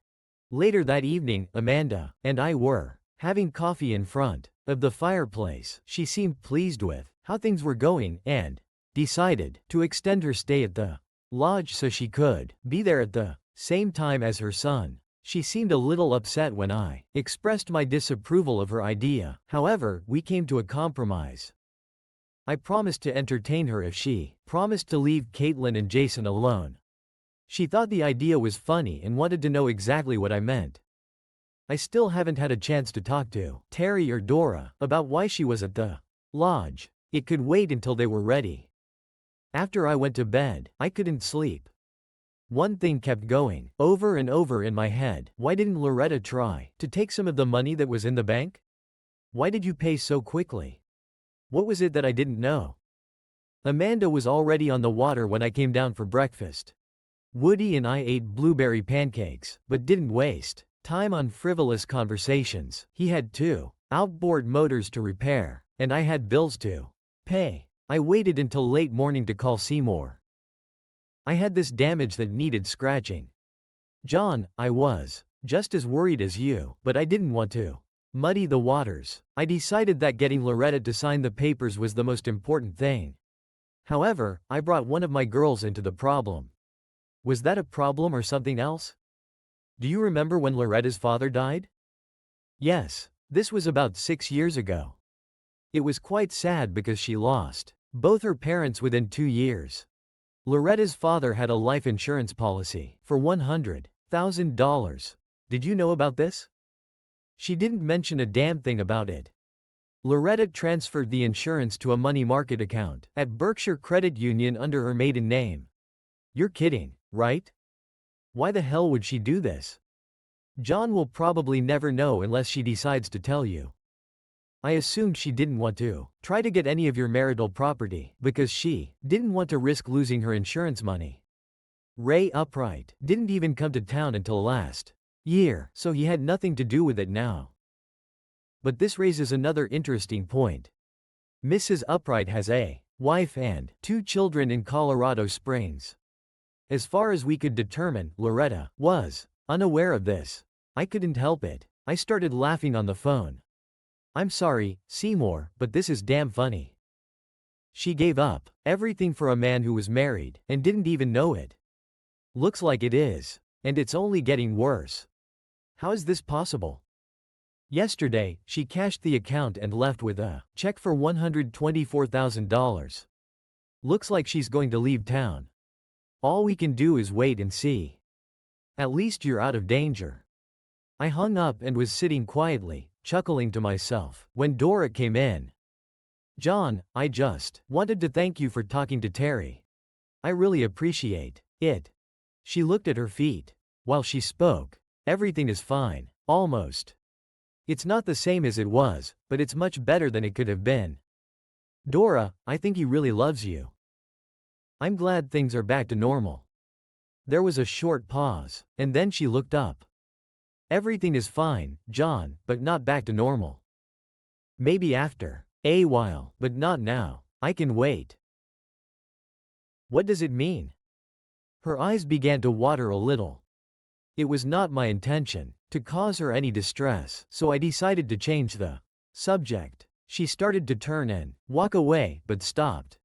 Later that evening, Amanda and I were having coffee in front of the fireplace. She seemed pleased with how things were going and decided to extend her stay at the lodge so she could be there at the same time as her son. She seemed a little upset when I expressed my disapproval of her idea. However, we came to a compromise. I promised to entertain her if she promised to leave Caitlin and Jason alone. She thought the idea was funny and wanted to know exactly what I meant. I still haven't had a chance to talk to Terry or Dora about why she was at the lodge. It could wait until they were ready. After I went to bed, I couldn't sleep. One thing kept going over and over in my head. Why didn't Loretta try to take some of the money that was in the bank? Why did you pay so quickly? What was it that I didn't know? Amanda was already on the water when I came down for breakfast. Woody and I ate blueberry pancakes, but didn't waste time on frivolous conversations. He had two outboard motors to repair, and I had bills to pay. I waited until late morning to call Seymour. I had this damage that needed scratching. John, I was just as worried as you, but I didn't want to muddy the waters. I decided that getting Loretta to sign the papers was the most important thing. However, I brought one of my girls into the problem. Was that a problem or something else? Do you remember when Loretta's father died? Yes, this was about 6 years ago. It was quite sad because she lost both her parents within 2 years. Loretta's father had a life insurance policy for $100,000. Did you know about this? She didn't mention a damn thing about it. Loretta transferred the insurance to a money market account at Berkshire Credit Union under her maiden name. You're kidding, right? Why the hell would she do this? John will probably never know unless she decides to tell you. I assumed she didn't want to try to get any of your marital property because she didn't want to risk losing her insurance money. Ray Upright didn't even come to town until last year, so he had nothing to do with it now. But this raises another interesting point. Mrs. Upright has a wife and 2 children in Colorado Springs. As far as we could determine, Loretta was unaware of this. I couldn't help it. I started laughing on the phone. I'm sorry, Seymour, but this is damn funny. She gave up everything for a man who was married and didn't even know it. Looks like it is, and it's only getting worse. How is this possible? Yesterday, she cashed the account and left with a check for $124,000. Looks like she's going to leave town. All we can do is wait and see. At least you're out of danger. I hung up and was sitting quietly, chuckling to myself, when Dora came in. John, I just wanted to thank you for talking to Terry. I really appreciate it. She looked at her feet. While she spoke, everything is fine, almost. It's not the same as it was, but it's much better than it could have been. Dora, I think he really loves you. I'm glad things are back to normal. There was a short pause, and then she looked up. Everything is fine, John, but not back to normal. Maybe after a while, but not now. I can wait. What does it mean? Her eyes began to water a little. It was not my intention to cause her any distress, so I decided to change the subject. She started to turn and walk away, but stopped.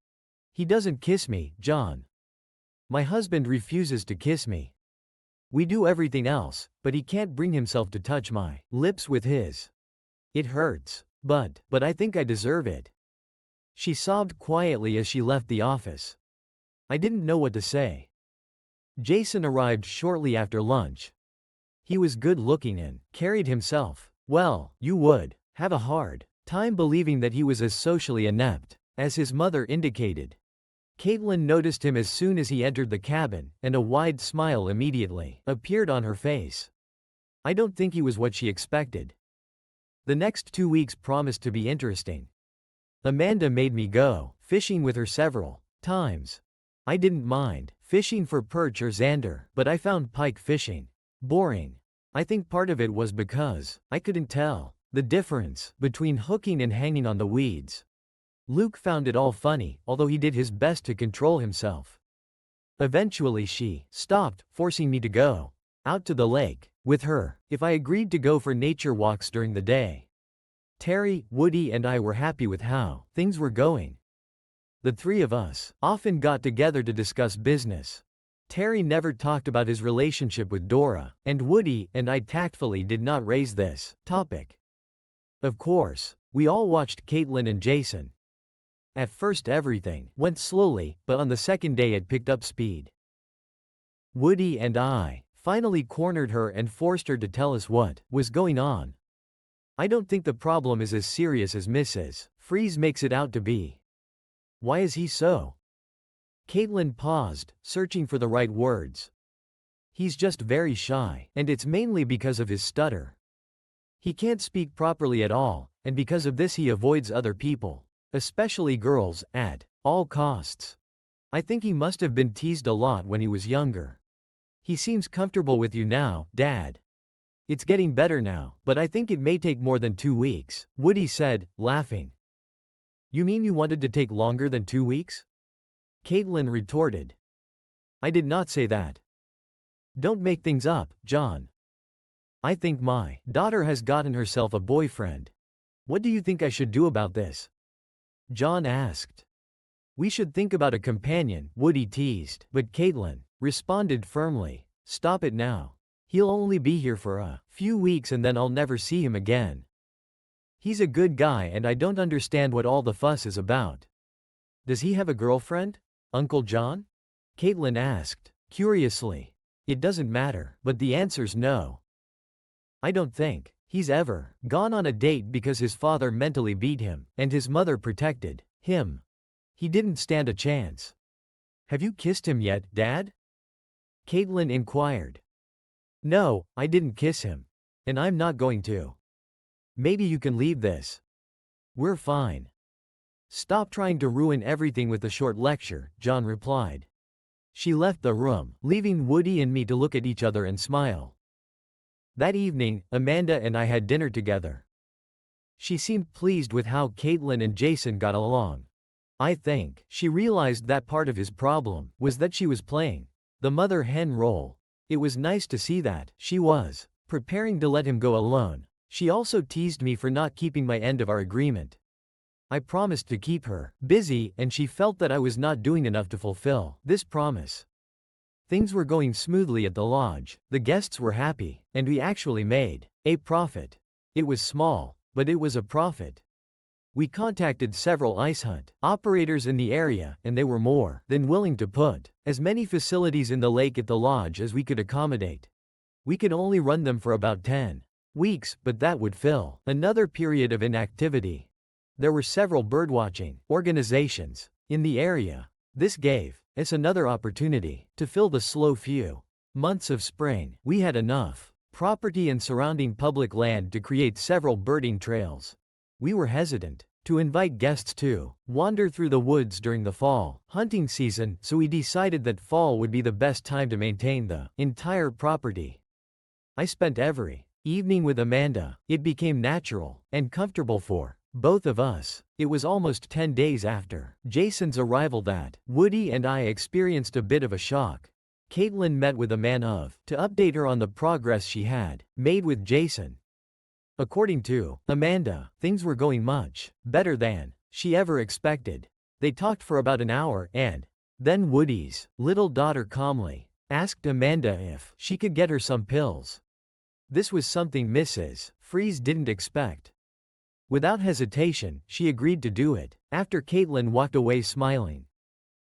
He doesn't kiss me, John. My husband refuses to kiss me. We do everything else, but he can't bring himself to touch my lips with his. It hurts, but I think I deserve it. She sobbed quietly as she left the office. I didn't know what to say. Jason arrived shortly after lunch. He was good-looking and carried himself well. You would have a hard time believing that he was as socially inept as his mother indicated. Caitlin noticed him as soon as he entered the cabin, and a wide smile immediately appeared on her face. I don't think he was what she expected. The next 2 weeks promised to be interesting. Amanda made me go fishing with her several times. I didn't mind fishing for perch or zander, but I found pike fishing boring. I think part of it was because I couldn't tell the difference between hooking and hanging on the weeds. Luke found it all funny, although he did his best to control himself. Eventually she stopped, forcing me to go out to the lake with her if I agreed to go for nature walks during the day. Terry, Woody, and I were happy with how things were going. The 3 of us often got together to discuss business. Terry never talked about his relationship with Dora, and Woody and I tactfully did not raise this topic. Of course, we all watched Caitlin and Jason. At first everything went slowly, but on the second day it picked up speed. Woody and I finally cornered her and forced her to tell us what was going on. I don't think the problem is as serious as Mrs. Freeze makes it out to be. Why is he so? Caitlin paused, searching for the right words. He's just very shy, and it's mainly because of his stutter. He can't speak properly at all, and because of this he avoids other people, especially girls, at All costs. I think he must have been teased a lot when he was younger. He seems comfortable with you now, Dad. It's getting better now, but I think it may take more than 2 weeks, Woody said, laughing. You mean you wanted to take longer than 2 weeks? Caitlin retorted. I did not say that. Don't make things up, John. I think my daughter has gotten herself a boyfriend. What do you think I should do about this? John asked. We should think about a companion, Woody teased, but Caitlin responded firmly. Stop it now. He'll only be here for a few weeks and then I'll never see him again. He's a good guy and I don't understand what all the fuss is about. Does he have a girlfriend, Uncle John? Caitlin asked, curiously. It doesn't matter, but the answer's no. I don't think he's ever gone on a date because his father mentally beat him, and his mother protected him. He didn't stand a chance. Have you kissed him yet, Dad? Caitlin inquired. No, I didn't kiss him. And I'm not going to. Maybe you can leave this. We're fine. Stop trying to ruin everything with a short lecture, John replied. She left the room, leaving Woody and me to look at each other and smile. That evening, Amanda and I had dinner together. She seemed pleased with how Caitlin and Jason got along. I think she realized that part of his problem was that she was playing the mother hen role. It was nice to see that she was preparing to let him go alone. She also teased me for not keeping my end of our agreement. I promised to keep her busy, and she felt that I was not doing enough to fulfill this promise. Things were going smoothly at the lodge, the guests were happy, and we actually made a profit. It was small, but it was a profit. We contacted several ice hunt operators in the area, and they were more than willing to put as many facilities in the lake at the lodge as we could accommodate. We could only run them for about 10 weeks, but that would fill another period of inactivity. There were several birdwatching organizations in the area. This gave us another opportunity to fill the slow few months of spring. We had enough property and surrounding public land to create several birding trails. We were hesitant to invite guests to wander through the woods during the fall hunting season, so we decided that fall would be the best time to maintain the entire property. I spent every evening with Amanda. It became natural and comfortable for both of us. It was almost 10 days after Jason's arrival that Woody and I experienced a bit of a shock. Caitlin met with Amanda to update her on the progress she had made with Jason. According to Amanda, things were going much better than she ever expected. They talked for about an hour, and then Woody's little daughter calmly asked Amanda if she could get her some pills. This was something Mrs. Freeze didn't expect. Without hesitation, she agreed to do it, after Caitlin walked away smiling.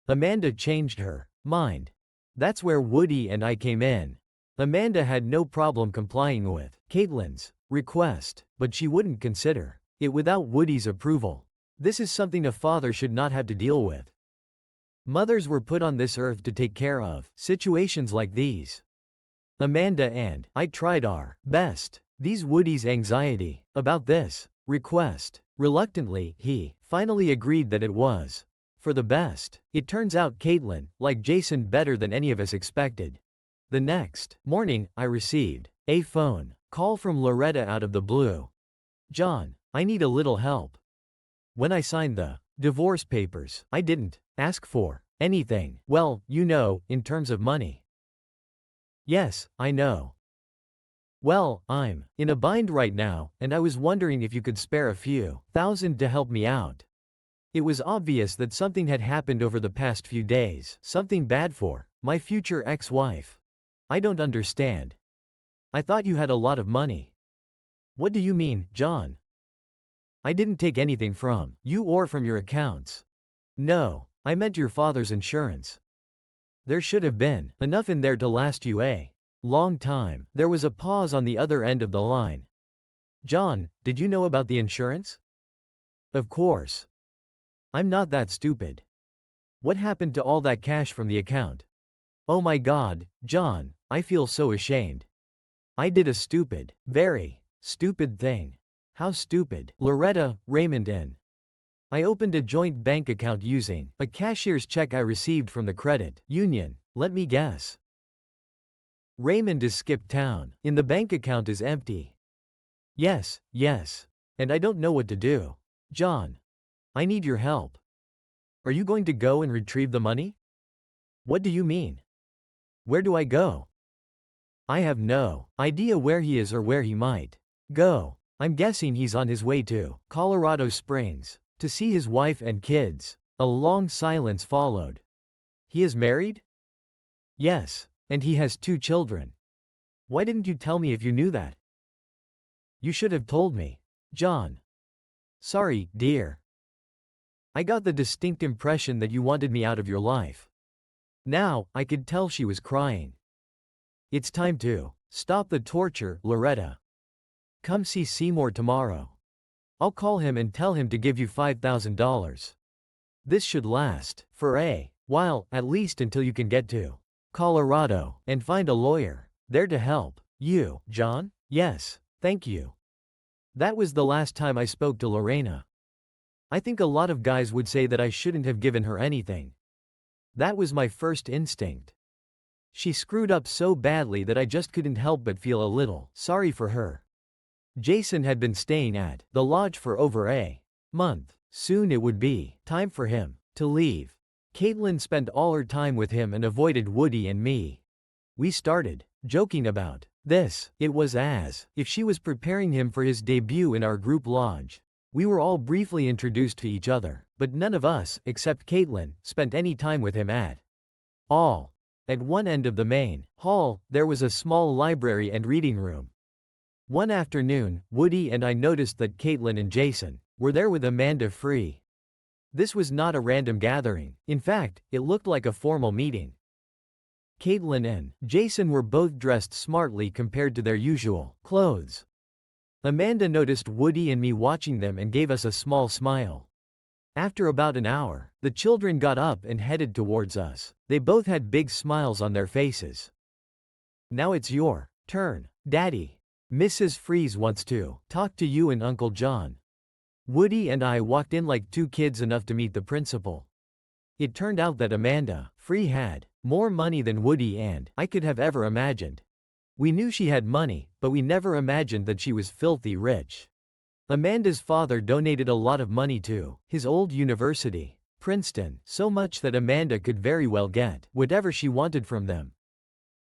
Amanda changed her mind. That's where Woody and I came in. Amanda had no problem complying with Caitlin's request, but she wouldn't consider it without Woody's approval. This is something a father should not have to deal with. Mothers were put on this earth to take care of situations like these. Amanda and I tried our best. These Woody's anxiety about this request. Reluctantly, he finally agreed that it was for the best. It turns out Caitlin liked Jason better than any of us expected. The next morning, I received a phone call from Loretta out of the blue. John, I need a little help. When I signed the divorce papers, I didn't ask for anything. Well, you know, in terms of money. Yes, I know. Well, I'm in a bind right now, and I was wondering if you could spare a few thousand to help me out. It was obvious that something had happened over the past few days, something bad for my future ex-wife. I don't understand. I thought you had a lot of money. What do you mean, John? I didn't take anything from you or from your accounts. No, I meant your father's insurance. There should have been enough in there to last you a long time. There was a pause on the other end of the line. John, did you know about the insurance? Of course. I'm not that stupid. What happened to all that cash from the account? Oh my God, John, I feel so ashamed. I did a stupid, very stupid thing. How stupid? Loretta, Raymond in. I opened a joint bank account using a cashier's check I received from the credit union. Let me guess. Raymond is skipped town. And the bank account is empty. Yes, yes. And I don't know what to do. John. I need your help. Are you going to go and retrieve the money? What do you mean? Where do I go? I have no idea where he is or where he might go. I'm guessing he's on his way to Colorado Springs to see his wife and kids. A long silence followed. He is married? Yes, and he has 2 children. Why didn't you tell me if you knew that? You should have told me. John. Sorry, dear. I got the distinct impression that you wanted me out of your life. Now, I could tell she was crying. It's time to stop the torture, Loretta. Come see Seymour tomorrow. I'll call him and tell him to give you $5,000. This should last for a while, at least until you can get to Colorado and find a lawyer there to help you, John? Yes, thank you. That was the last time I spoke to Lorena. I think a lot of guys would say that I shouldn't have given her anything. That was my first instinct. She screwed up so badly that I just couldn't help but feel a little sorry for her. Jason had been staying at the lodge for over a month. Soon it would be time for him to leave. Caitlin spent all her time with him and avoided Woody and me. We started joking about this. It was as if she was preparing him for his debut in our group lodge. We were all briefly introduced to each other, but none of us, except Caitlin, spent any time with him at all. At one end of the main hall, there was a small library and reading room. One afternoon, Woody and I noticed that Caitlin and Jason were there with Amanda Free. This was not a random gathering. In fact, it looked like a formal meeting. Caitlin and Jason were both dressed smartly compared to their usual clothes. Amanda noticed Woody and me watching them and gave us a small smile. After about an hour, the children got up and headed towards us. They both had big smiles on their faces. Now it's your turn, Daddy. Mrs. Freeze wants to talk to you and Uncle John. Woody and I walked in like 2 kids enough to meet the principal. It turned out that Amanda Free had more money than Woody and I could have ever imagined. We knew she had money, but we never imagined that she was filthy rich. Amanda's father donated a lot of money to his old university, Princeton, so much that Amanda could very well get whatever she wanted from them.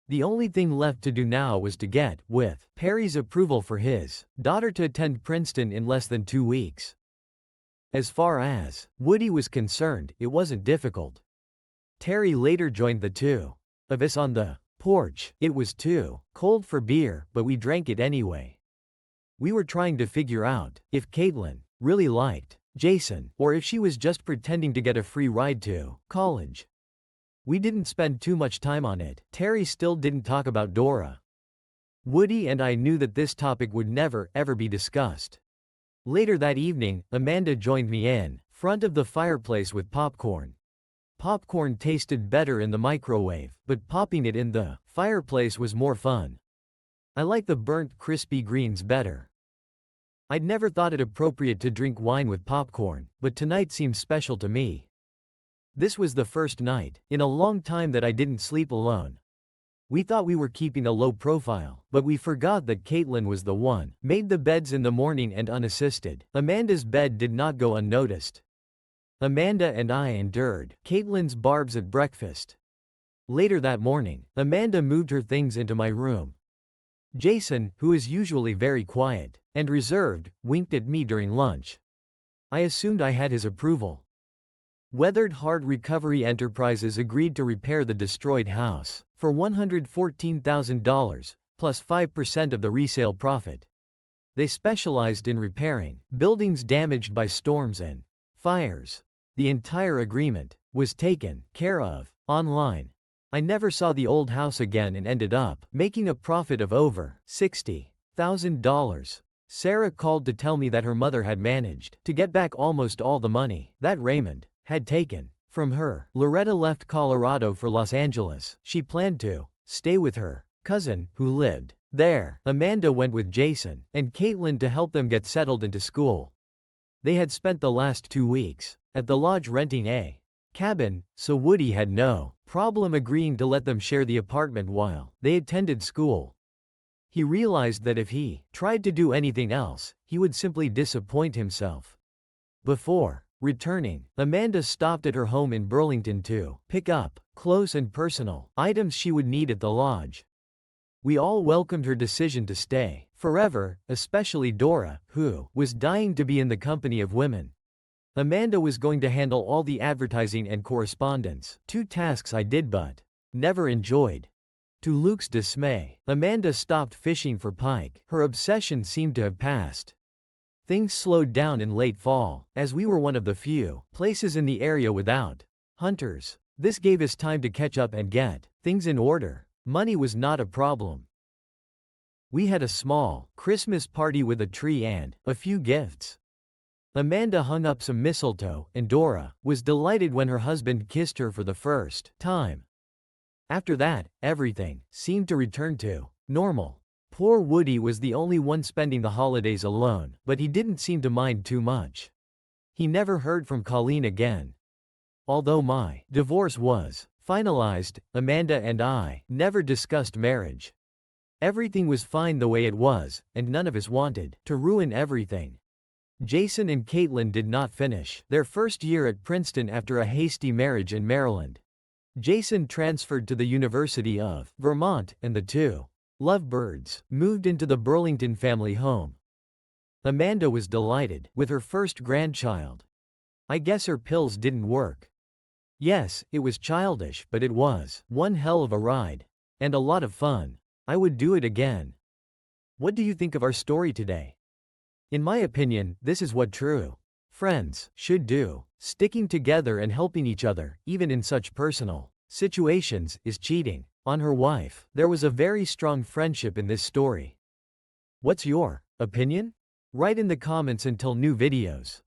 The only thing left to do now was to get, with Perry's approval, for his daughter to attend Princeton in less than 2 weeks. As far as Woody was concerned, it wasn't difficult. Terry later joined the 2 of us on the porch. It was too cold for beer, but we drank it anyway. We were trying to figure out if Caitlin really liked Jason, or if she was just pretending to get a free ride to college. We didn't spend too much time on it. Terry still didn't talk about Dora. Woody and I knew that this topic would never, ever be discussed. Later that evening, Amanda joined me in front of the fireplace with popcorn. Popcorn tasted better in the microwave, but popping it in the fireplace was more fun. I like the burnt, crispy greens better. I'd never thought it appropriate to drink wine with popcorn, but tonight seemed special to me. This was the first night in a long time that I didn't sleep alone. We thought we were keeping a low profile, but we forgot that Caitlin was the one made the beds in the morning and unassisted. Amanda's bed did not go unnoticed. Amanda and I endured Caitlin's barbs at breakfast. Later that morning, Amanda moved her things into my room. Jason, who is usually very quiet and reserved, winked at me during lunch. I assumed I had his approval. Weathered Hard Recovery Enterprises agreed to repair the destroyed house for $114,000, plus 5% of the resale profit. They specialized in repairing buildings damaged by storms and fires. The entire agreement was taken care of online. I never saw the old house again and ended up making a profit of over $60,000. Sarah called to tell me that her mother had managed to get back almost all the money that Raymond had taken from her. Loretta left Colorado for Los Angeles. She planned to stay with her cousin, who lived there. Amanda went with Jason and Caitlin to help them get settled into school. They had spent the last 2 weeks at the lodge renting a cabin, so Woody had no problem agreeing to let them share the apartment while they attended school. He realized that if he tried to do anything else, he would simply disappoint himself. Before returning, Amanda stopped at her home in Burlington to pick up close and personal items she would need at the lodge. We all welcomed her decision to stay forever, especially Dora, who was dying to be in the company of women. Amanda was going to handle all the advertising and correspondence, 2 tasks I did but never enjoyed. To Luke's dismay, Amanda stopped fishing for pike. Her obsession seemed to have passed. Things slowed down in late fall, as we were one of the few places in the area without hunters. This gave us time to catch up and get things in order. Money was not a problem. We had a small Christmas party with a tree and a few gifts. Amanda hung up some mistletoe, and Dora was delighted when her husband kissed her for the first time. After that, everything seemed to return to normal. Poor Woody was the only one spending the holidays alone, but he didn't seem to mind too much. He never heard from Colleen again. Although my divorce was finalized, Amanda and I never discussed marriage. Everything was fine the way it was, and none of us wanted to ruin everything. Jason and Caitlin did not finish their first year at Princeton after a hasty marriage in Maryland. Jason transferred to the University of Vermont, and the two lovebirds moved into the Burlington family home. Amanda was delighted with her first grandchild. I guess her pills didn't work. Yes, it was childish, but it was one hell of a ride. And a lot of fun. I would do it again. What do you think of our story today? In my opinion, this is what true friends should do. Sticking together and helping each other, even in such personal situations, is cheating on her wife. There was a very strong friendship in this story. What's your opinion? Write in the comments until new videos.